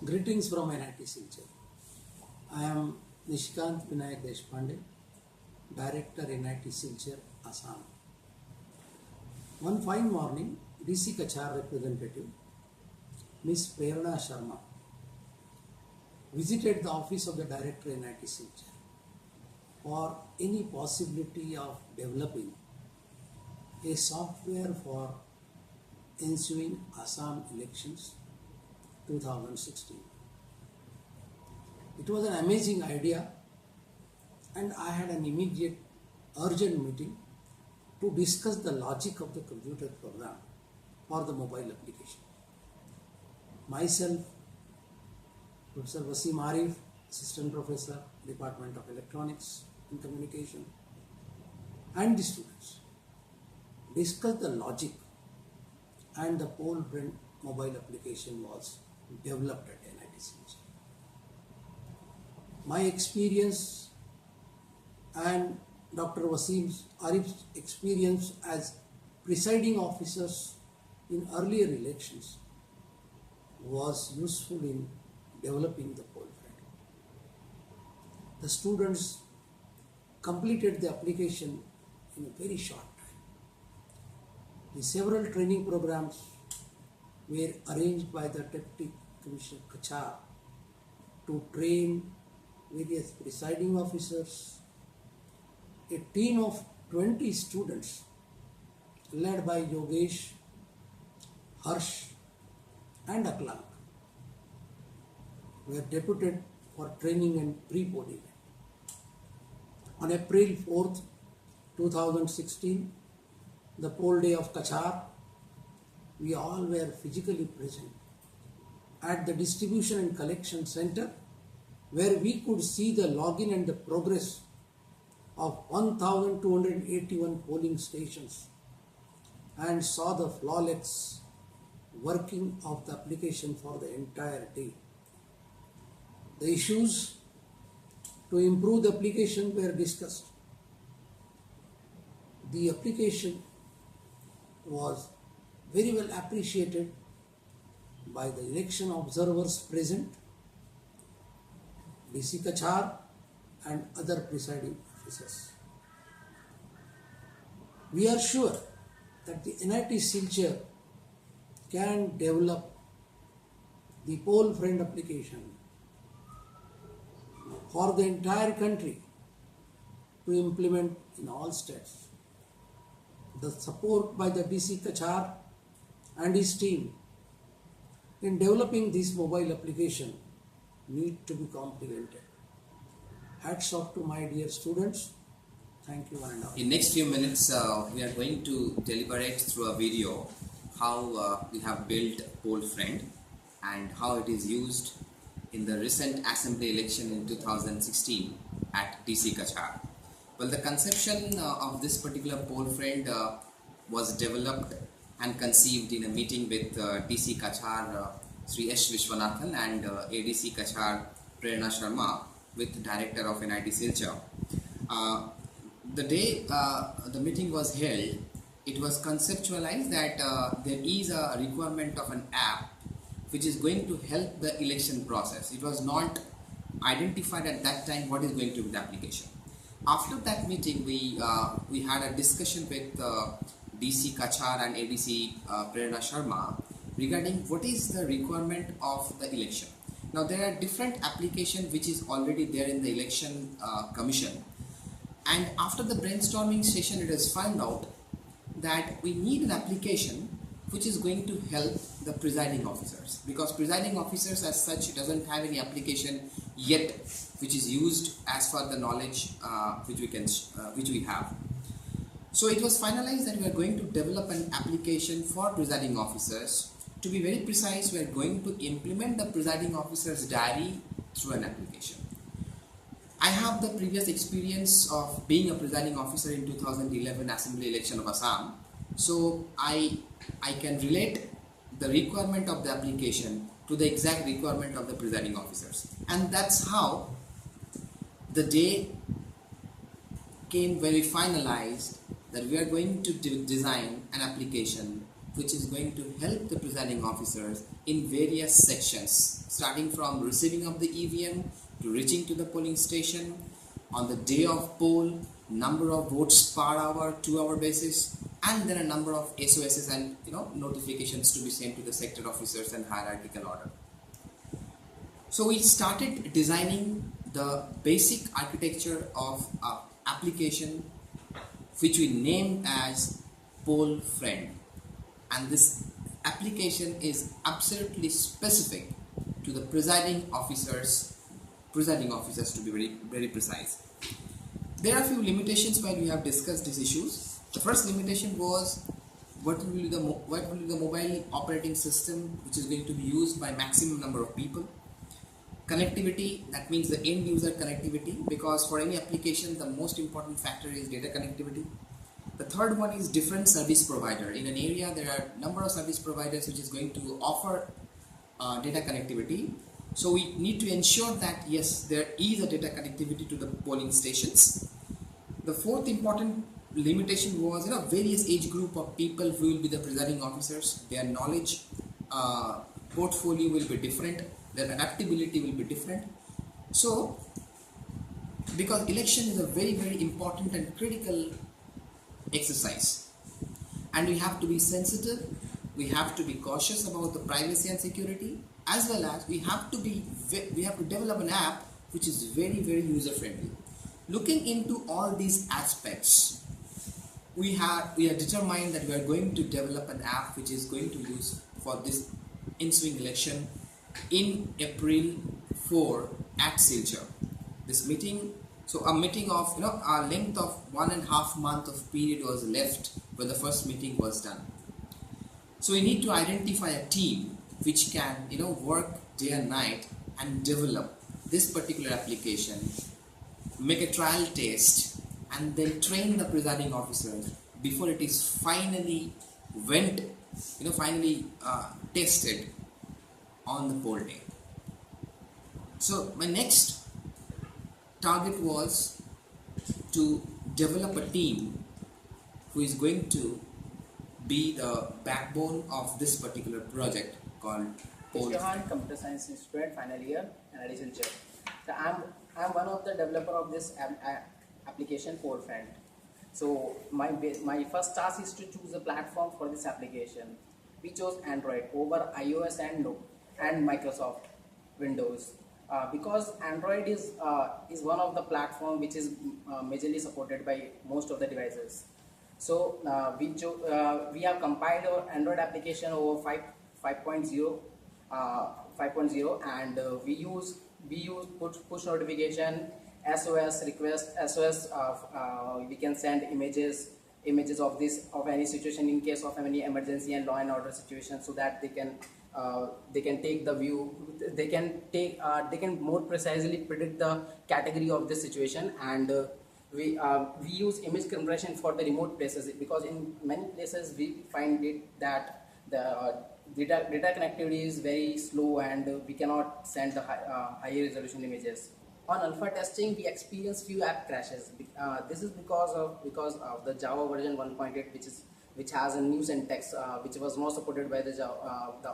Greetings from NIT Silchar. I am Nishikant Vinayak Deshpande, Director NIT Silchar, Assam. One fine morning, DC Kachar representative, Miss Prerna Sharma, visited the office of the Director NIT Silchar for any possibility of developing a software for ensuing Assam elections 2016. It was an amazing idea, and I had an immediate urgent meeting to discuss the logic of the computer program for the mobile application. Myself, Professor Wasim Arif, Assistant Professor, Department of Electronics and Communication, and the students discussed the logic, and the Pole Friend mobile application was developed at NIT Silchar. My experience and Dr. Wasim Arif's experience as presiding officers in earlier elections was useful in developing the Pole Friend. The students completed the application in a very short time. The several training programs were arranged by the Deputy Commissioner Kachar to train various presiding officers. A team of 20 students led by Yogesh, Harsh and Aklank were deputed for training and pre-polling. On April 4th, 2016, the poll day of Kachar, we all were physically present at the distribution and collection center, where we could see the login and the progress of 1,281 polling stations and saw the flawless working of the application for the entire day. The issues to improve the application were discussed. The application was very well appreciated by the election observers present, DC Kachar and other presiding officers. We are sure that the NIT Silchar can develop the Pole Friend application for the entire country to implement in all states. The support by the DC Kachar and his team in developing this mobile application need to be complimented. Hats off to my dear students. Thank you one and all. In next few minutes, we are going to deliberate through a video how we have built Pole Friend and how it is used in the recent assembly election in 2016 at DC Kachar. Well, the conception of this particular Pole Friend was developed and conceived in a meeting with DC Kachar Sri S. Vishwanathan and ADC Kachar Prerna Sharma with Director of NIT Silchar. The day the meeting was held, it was conceptualized that there is a requirement of an app which is going to help the election process. It was not identified at that time what is going to be the application. After that meeting, we had a discussion with DC Kachar and ADC Prerna Sharma regarding what is the requirement of the election. Now, there are different applications which is already there in the election commission, and after the brainstorming session, it is found out that we need an application which is going to help the presiding officers, because presiding officers as such doesn't have any application yet which is used as for the knowledge which we have. So it was finalized that we are going to develop an application for presiding officers. To be very precise, we are going to implement the presiding officer's diary through an application. I have the previous experience of being a presiding officer in 2011 Assembly election of Assam. So I can relate the requirement of the application to the exact requirement of the presiding officers. And that's how the day came when we finalized that we are going to design an application which is going to help the presiding officers in various sections, starting from receiving of the EVM to reaching to the polling station, on the day of poll, number of votes per hour, 2-hour basis, and then a number of SOSs and notifications to be sent to the sector officers and hierarchical order. So we started designing the basic architecture of an application which we named as Poll Friend, and this application is absolutely specific to the presiding officers to be very precise. There are a few limitations while we have discussed these issues. The first limitation was what will be the mobile operating system which is going to be used by maximum number of people. Connectivity, that means the end user connectivity, because for any application the most important factor is data connectivity. The third one is different service provider. In an area there are number of service providers which is going to offer data connectivity. So we need to ensure that yes, there is a data connectivity to the polling stations. The fourth important limitation was various age group of people who will be the presiding officers. Their knowledge portfolio will be different. Their adaptability will be different. So because election is a very important and critical exercise, and we have to be sensitive, we have to be cautious about the privacy and security, as well as we have to develop an app which is very user friendly. Looking into all these aspects, we are determined that we are going to develop an app which is going to use for this ensuing election in April 4 at Silchar. This meeting, so a meeting of a length of 1.5 month of period was left when the first meeting was done. So we need to identify a team which can work day and night and develop this particular application, make a trial test, and then train the presiding officers before it is finally tested on the poll day. So my next target was to develop a team who is going to be the backbone of this particular project called Poll. Johan, computer science student, final year, and additional chair. So I'm one of the developer of this application Poll Friend. So my first task is to choose a platform for this application. We chose Android over iOS and Microsoft Windows because Android is one of the platform which is majorly supported by most of the devices. So we have compiled our Android application over 5.0 and we use push notification, SOS request, SOS. We can send images of any situation in case of any emergency and law and order situation, so that they can take the view, they can more precisely predict the category of this situation. And we use image compression for the remote places, because in many places we find it that the data connectivity is very slow and we cannot send the higher resolution images. On alpha testing, we experienced few app crashes. This is because of the Java version 1.8, which has a new syntax which was not supported by the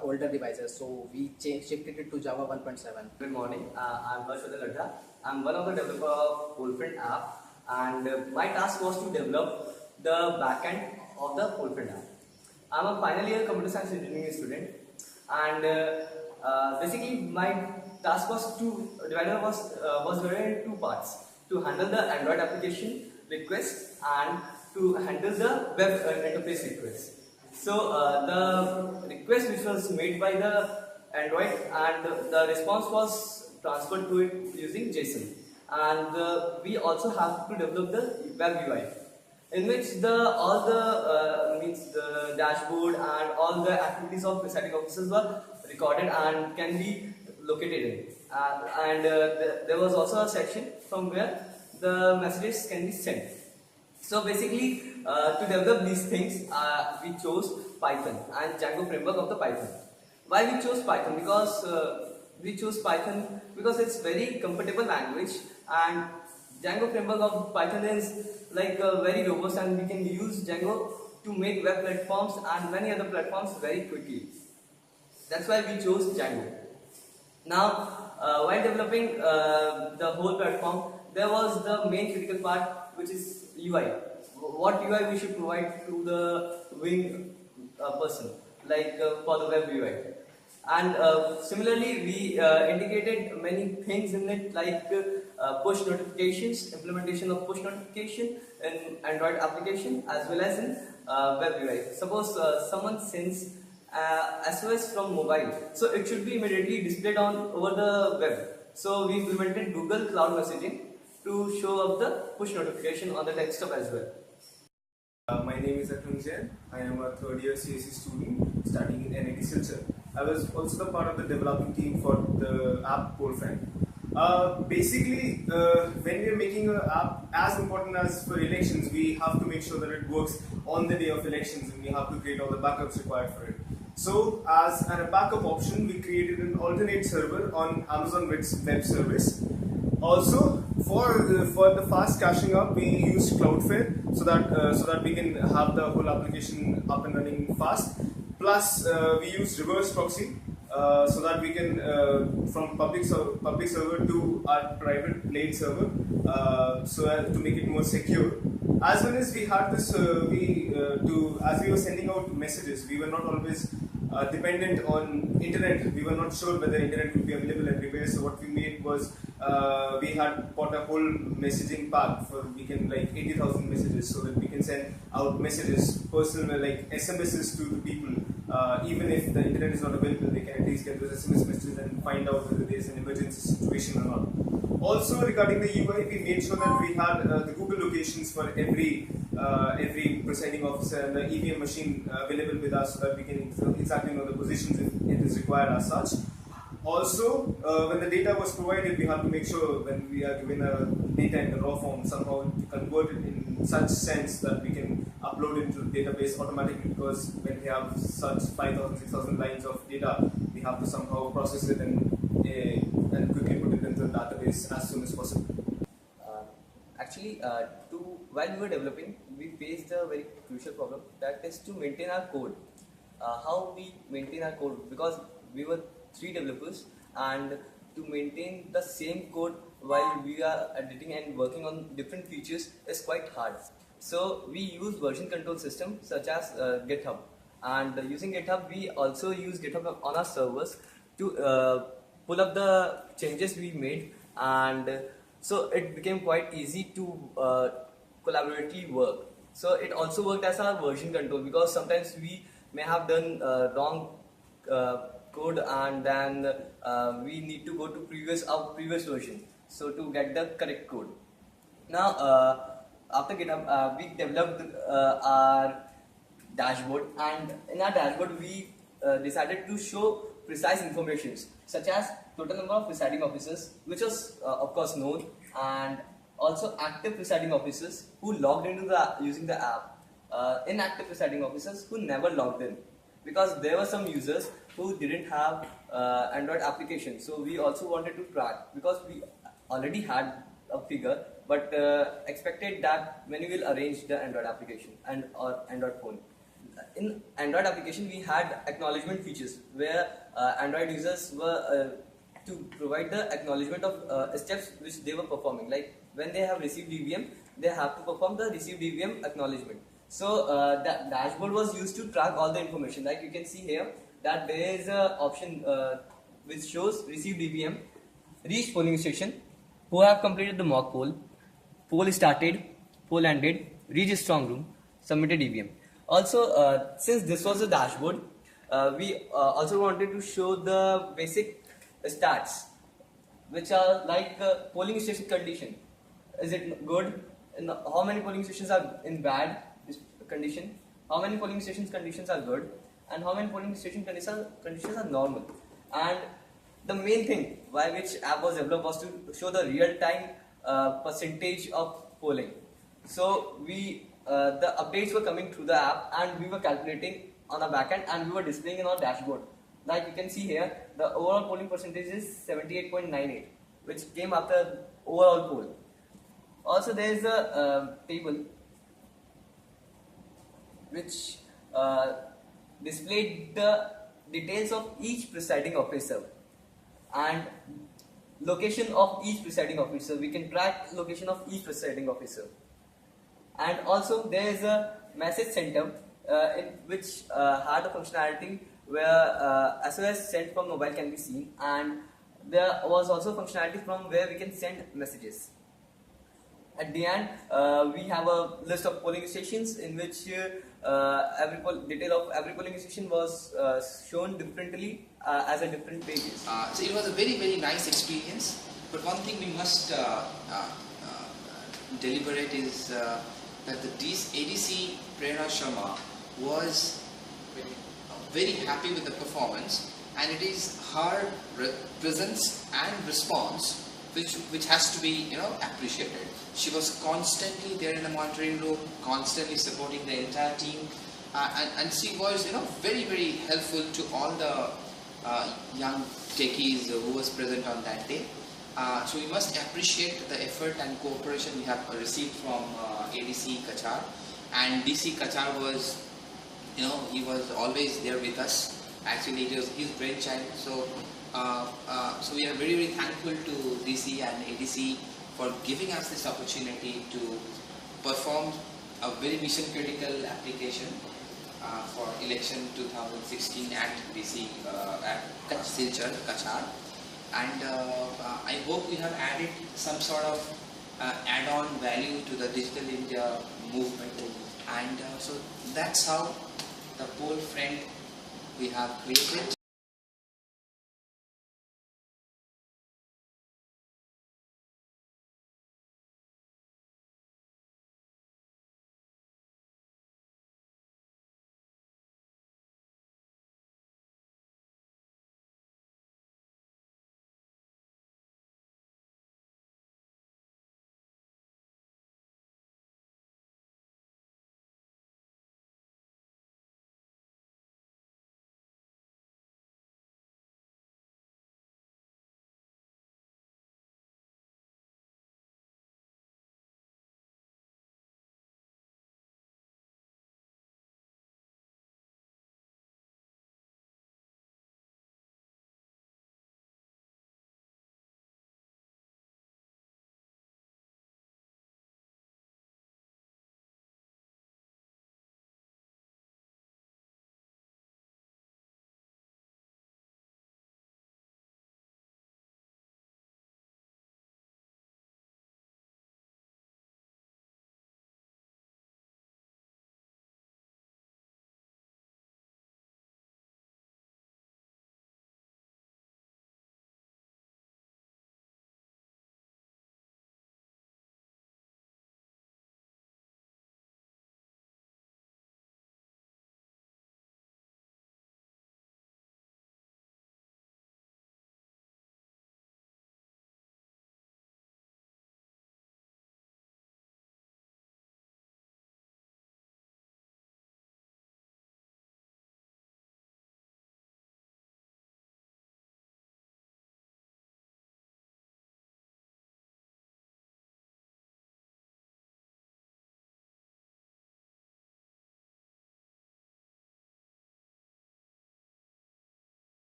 older devices. So we shifted it to Java 1.7. Good morning. I'm Harshvardhan Ladha. I'm one of the developer of Poll Friend app, and my task was to develop the backend of the Poll Friend app. I'm a final year computer science engineering student, and basically my task was divided in two parts: to handle the Android application request and to handle the web interface request. So the request which was made by the Android, and the response was transferred to it using JSON, and we also have to develop the web UI, in which all the dashboard and all the activities of presiding officers were recorded and can be located in. There was also a section from where the messages can be sent. So basically, to develop these things, we chose Python and Django framework of the Python. Why we chose Python? Because we chose Python because it's very comfortable language, and Django framework of Python is like very robust, and we can use Django to make web platforms and many other platforms very quickly. That's why we chose Django. Now, while developing the whole platform, there was the main critical part, which is UI. What UI we should provide to the viewing person, like for the web UI. And similarly, we indicated many things in it, like push notifications, implementation of push notification in Android application as well as in web UI. Suppose someone sends SOS from mobile, so it should be immediately displayed on over the web. So we implemented Google Cloud Messaging to show up the push notification on the desktop as well. My name is Akhil Jain. I am a third year CSE student studying in NIT Silchar. I was also the part of the developing team for the app PoleFriend. Basically, when we are making an app as important as for elections, we have to make sure that it works on the day of elections, and we have to create all the backups required for it. So, as a backup option, we created an alternate server on Amazon Web Service. Also, for the fast caching up, we used Cloudflare so that we can have the whole application up and running fast. Plus, we used reverse proxy so that we can from public server to our private blade server, so as to make it more secure. As well as we had this, as we were sending out messages, we were not always dependent on internet. We were not sure whether internet would be available everywhere. So what we made was we had bought a whole messaging pack for we can like 80,000 messages, so that we can send out messages, personal like SMSs to the people. Even if the internet is not available, they can at least get those SMS messages and find out whether there is an emergency situation or not. Also, regarding the UI, we made sure that we had the Google locations for every presiding officer and the EVM machine available with us, so that we can exactly know the positions if it is required as such. Also, when the data was provided, we have to make sure when we are given a data in the raw form, somehow to convert it in such sense that we can upload it into the database automatically, because when we have such 5,000, 6,000 lines of data, we have to somehow process it and quickly put it into the database as soon as possible. Actually, while we were developing, we faced a very crucial problem, that is to maintain our code. How we maintain our code, because we were 3 developers, and to maintain the same code while we are editing and working on different features is quite hard. So we use version control system such as GitHub, and using GitHub we also use GitHub on our servers to pull up the changes we made, and so it became quite easy to collaboratively work. So it also worked as our version control, because sometimes we may have done wrong code, and then we need to go to our previous version, so to get the correct code. Now after GitHub, we developed our dashboard, and in our dashboard we decided to show precise informations such as total number of presiding officers, which was of course known, and also active presiding officers who logged into using the app, inactive presiding officers who never logged in, because there were some users who didn't have Android application. So we also wanted to track, because we already had a figure, but expected that when we will arrange the Android application or Android phone. In Android application, we had acknowledgement features where Android users were to provide the acknowledgement of steps which they were performing. Like when they have received DVM, they have to perform the received DVM acknowledgement. So that dashboard was used to track all the information. Like you can see here that there is an option which shows received DVM, reached polling station, who have completed the mock poll started, poll ended, reached strong room, submitted DVM. Also, since this was a dashboard, we also wanted to show the basic stats, which are like polling station condition. Is it good? And how many polling stations are in bad condition? How many polling stations conditions are good? And how many polling station conditions are normal? And the main thing why which app was developed was to show the real-time percentage of polling. So we the updates were coming through the app, and we were calculating on our backend, and we were displaying in our dashboard. Like you can see here, the overall polling percentage is 78.98, which came after overall poll. Also, there is a table which displayed the details of each presiding officer and location of each presiding officer. We can track location of each presiding officer. And also there is a message center in which had a functionality where SOS sent from mobile can be seen, and there was also functionality from where we can send messages. At the end, we have a list of polling stations in which detail of every polling station was shown differently as a different pages. So it was a very, very nice experience. But one thing we must deliberate is that the ADC Prerna Sharma was very happy with the performance, and it is her presence and response which has to be appreciated. She was constantly there in the monitoring room, constantly supporting the entire team, and she was very, very helpful to all the young techies who was present on that day. So we must appreciate the effort and cooperation we have received from ADC Kachar, and DC Kachar was, he was always there with us. Actually, it was his brainchild. So we are very, very thankful to DC and ADC for giving us this opportunity to perform a very mission critical application for election 2016 at DC at Silchar, Kachar. And I hope we have added some sort of add-on value to the Digital India movement, and so that's how the Pole Friend we have created.